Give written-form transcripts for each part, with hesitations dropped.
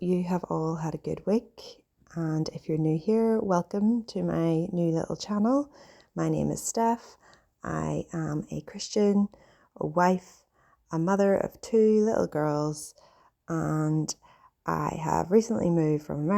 you have all had a good week, and if you're new here, welcome to my new little channel. My name is Steph. I am a Christian, a wife, a mother of two little girls, and I have recently moved from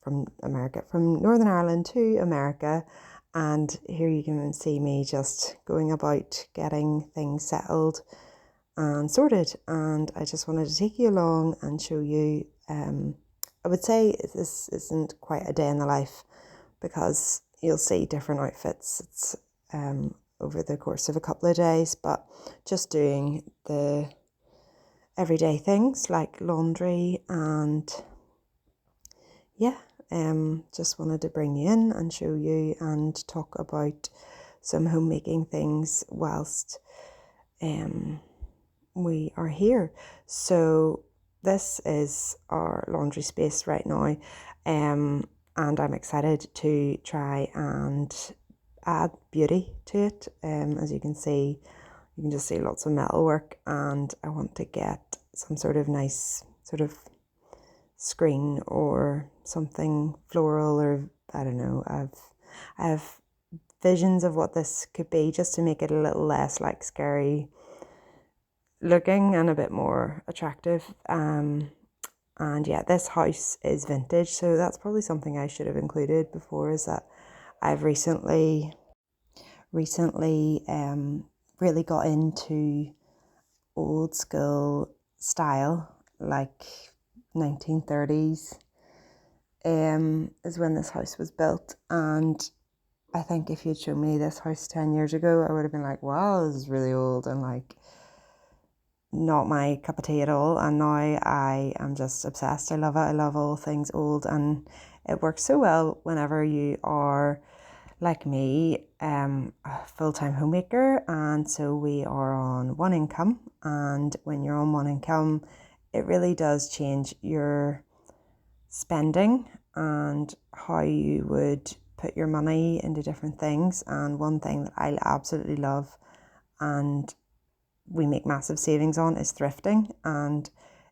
from Northern Ireland to America, and here you can see me just going about getting things settled and sorted. And I just wanted to take you along and show you. I would say this isn't quite a day in the life because you'll see different outfits. It's over the course of a couple of days, but just doing the everyday things like laundry and just wanted to bring you in and show you and talk about some homemaking things whilst we are here. So this is our laundry space right now, and I'm excited to try and add beauty to it. As you can see, you can just see lots of metalwork, and I want to get some sort of nice sort of screen or something floral, or I don't know. I have visions of what this could be, just to make it a little less like scary looking and a bit more attractive. And yeah, this house is vintage, so that's probably something I should have included before, is that I've recently really got into old school style, like 1930s is when this house was built. And I think if you'd shown me this house 10 years ago, I would have been like, wow, this is really old and like not my cup of tea at all. And now I am just obsessed. I love it. I love all things old, and it works so well whenever you are like me, a full-time homemaker. And so we are on one income, and when you're on one income, it really does change your spending and how you would put your money into different things. And one thing that I absolutely love and we make massive savings on is thrifting. And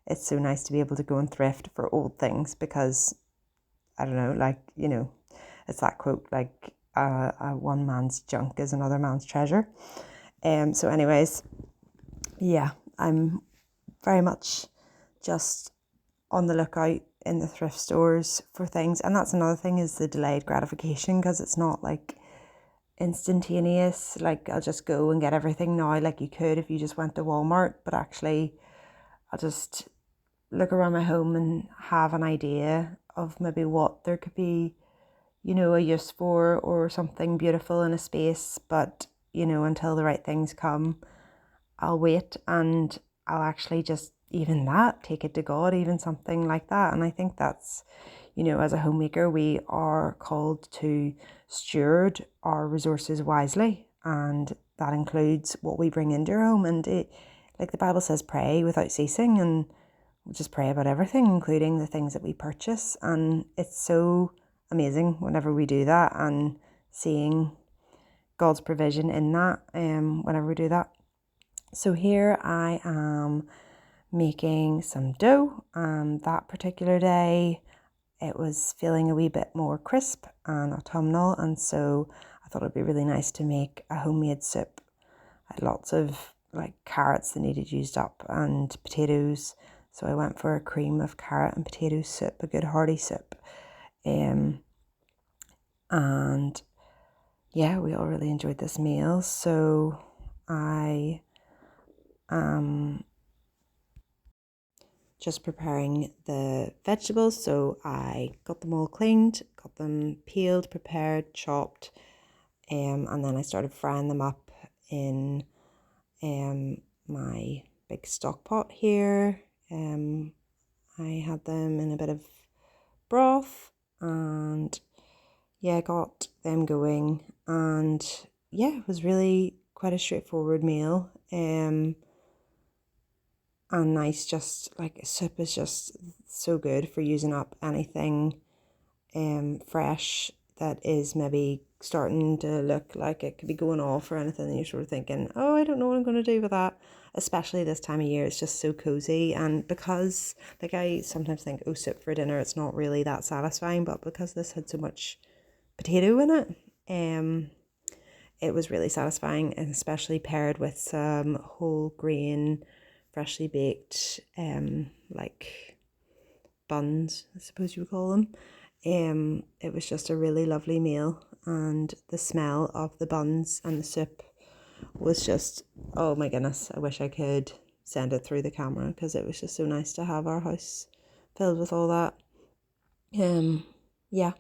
it's so nice to be able to go and thrift for old things, because I don't know, like, you know, it's that quote, like one man's junk is another man's treasure. So anyways, yeah, I'm very much just on the lookout in the thrift stores for things. And that's another thing, is the delayed gratification, because it's not like instantaneous, like I'll just go and get everything now like you could if you just went to Walmart. But actually, I'll just look around my home and have an idea of maybe what there could be, you know, a use for, or something beautiful in a space. But, you know, until the right things come, I'll wait, and I'll actually just, even that, take it to God, even something like that. And I think that's, you know, as a homemaker, we are called to steward our resources wisely, and that includes what we bring into our home. And it, like the Bible says, pray without ceasing, and we'll just pray about everything, including the things that we purchase. And it's so amazing whenever we do that, and seeing God's provision in that whenever we do that. So here I am making some dough. That particular day it was feeling a wee bit more crisp and autumnal, and so I thought it'd be really nice to make a homemade soup. I had lots of like carrots that needed used up and potatoes, so I went for a cream of carrot and potato soup, a good hearty soup. And yeah, we all really enjoyed this meal. So I just preparing the vegetables. So I got them all cleaned, got them peeled, prepared, chopped, and then I started frying them up in my big stock pot here. I had them in a bit of broth, and yeah, got them going. And yeah, it was really quite a straightforward meal. And nice, just like soup is just so good for using up anything fresh that is maybe starting to look like it could be going off or anything, and you're sort of thinking, oh, I don't know what I'm going to do with that. Especially this time of year, it's just so cozy. And because, like, I sometimes think, oh, soup for dinner, it's not really that satisfying, but because this had so much potato in it, it was really satisfying, and especially paired with some whole grain, freshly baked, like buns, I suppose you would call them. It was just a really lovely meal, and the smell of the buns and the soup was just, oh my goodness, I wish I could send it through the camera, because it was just so nice to have our house filled with all that. Yeah.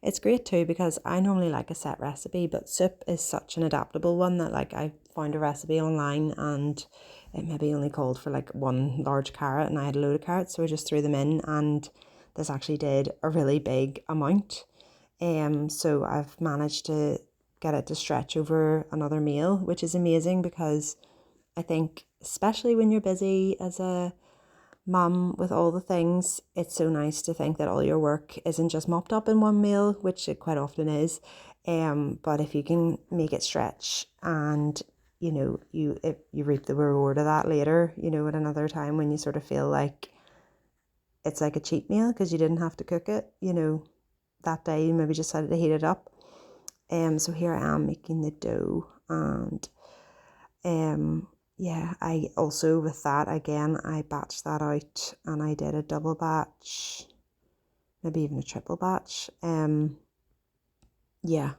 It's great too, because I normally like a set recipe, but soup is such an adaptable one that, like, I found a recipe online and it maybe only called for like one large carrot, and I had a load of carrots, so I just threw them in, and this actually did a really big amount. So I've managed to get it to stretch over another meal, which is amazing, because I think especially when you're busy as a mum with all the things, it's so nice to think that all your work isn't just mopped up in one meal, which it quite often is. But if you can make it stretch, and you reap the reward of that later, at another time when you sort of feel like it's like a cheat meal because you didn't have to cook it, that day you maybe just had to heat it up. So here I am making the dough, and yeah, I also, with that again, I batched that out, and I did a double batch, maybe even a triple batch. Yeah,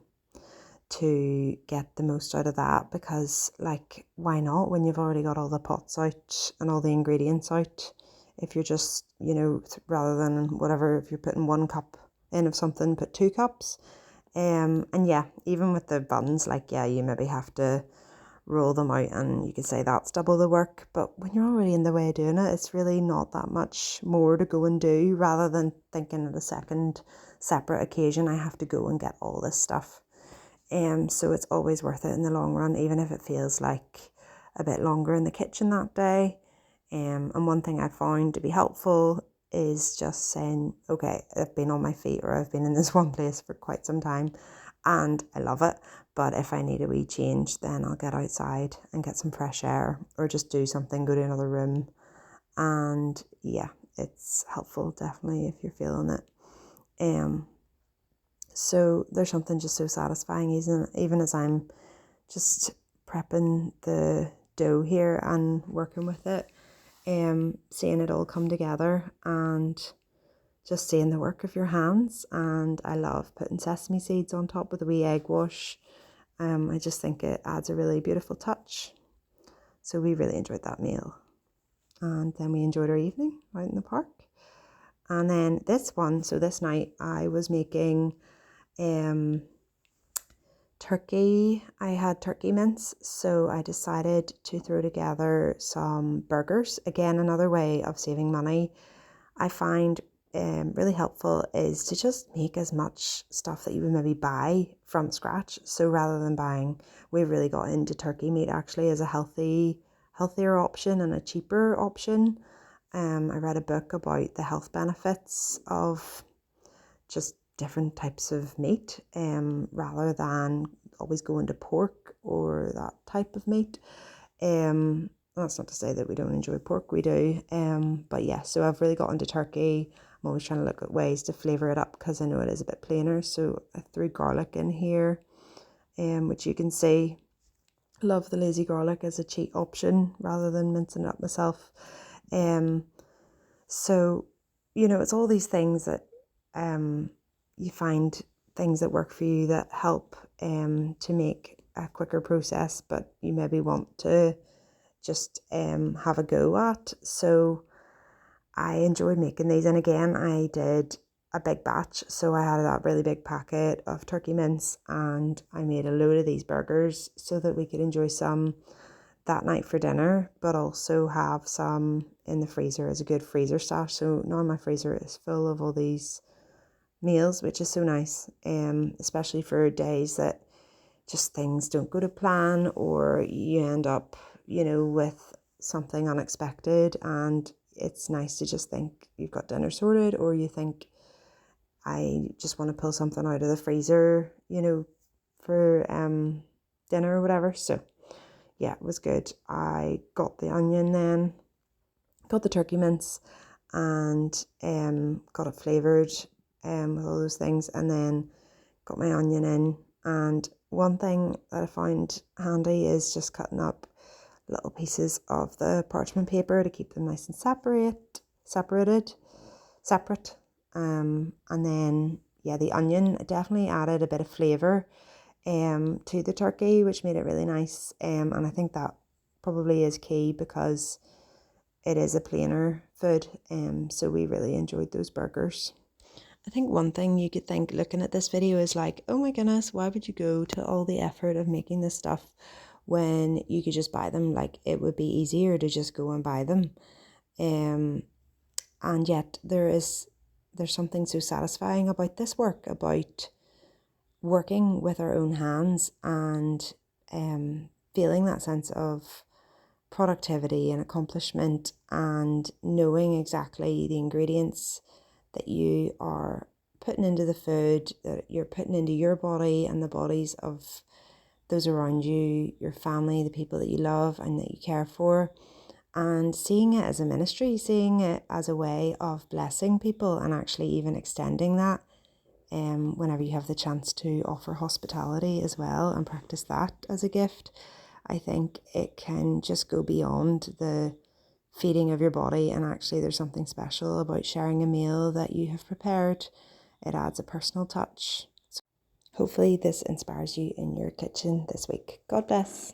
to get the most out of that, because, like, why not when you've already got all the pots out and all the ingredients out? If you're just, rather than whatever, if you're putting 1 cup in of something, put 2 cups. And yeah, even with the buns, like, yeah, you maybe have to roll them out, and you could say that's double the work, but when you're already in the way of doing it, it's really not that much more to go and do, rather than thinking at a second separate occasion I have to go and get all this stuff. So it's always worth it in the long run, even if it feels like a bit longer in the kitchen that day. And one thing I found to be helpful is just saying, okay, I've been on my feet, or I've been in this one place for quite some time and I love it, but if I need a wee change, then I'll get outside and get some fresh air, or just do something, go to another room. And yeah, it's helpful definitely if you're feeling it. So there's something just so satisfying, even as I'm just prepping the dough here and working with it, seeing it all come together, and just seeing the work of your hands. And I love putting sesame seeds on top with a wee egg wash. I just think it adds a really beautiful touch. So we really enjoyed that meal. And then we enjoyed our evening out in the park. And then this night I was making turkey. I had turkey mince, so I decided to throw together some burgers. Again, another way of saving money I find really helpful is to just make as much stuff that you would maybe buy from scratch. So rather than buying, we really got into turkey meat actually as a healthier option and a cheaper option. I read a book about the health benefits of just different types of meat, rather than always going to pork or that type of meat. That's not to say that we don't enjoy pork, we do. But yeah, so I've really got into turkey. I'm always trying to look at ways to flavour it up, because I know it is a bit plainer. So I threw garlic in here, which you can see. Love the lazy garlic as a cheat option rather than mincing it up myself. So, it's all these things that you find things that work for you that help to make a quicker process, but you maybe want to just have a go at. So I enjoyed making these, and again I did a big batch, so I had that really big packet of turkey mince, and I made a load of these burgers so that we could enjoy some that night for dinner, but also have some in the freezer as a good freezer stash. So now my freezer is full of all these meals, which is so nice, especially for days that just things don't go to plan, or you end up with something unexpected, and it's nice to just think you've got dinner sorted, or you think I just want to pull something out of the freezer, for dinner or whatever. So yeah, it was good. I got the onion then, got the turkey mince, and got it flavoured with all those things, and then got my onion in. And one thing that I found handy is just cutting up little pieces of the parchment paper to keep them nice and separate. And then yeah, the onion definitely added a bit of flavour to the turkey, which made it really nice. And I think that probably is key because it is a plainer food. So we really enjoyed those burgers. I think one thing you could think looking at this video is like, oh my goodness, why would you go to all the effort of making this stuff when you could just buy them? Like, it would be easier to just go and buy them. And yet there's something so satisfying about this work, about working with our own hands and feeling that sense of productivity and accomplishment, and knowing exactly the ingredients that you are putting into the food, that you're putting into your body and the bodies of those around you, your family, the people that you love and that you care for, and seeing it as a ministry, seeing it as a way of blessing people, and actually even extending that whenever you have the chance to offer hospitality as well and practice that as a gift. I think it can just go beyond the feeding of your body, and actually there's something special about sharing a meal that you have prepared. It adds a personal touch. So hopefully this inspires you in your kitchen this week. God bless.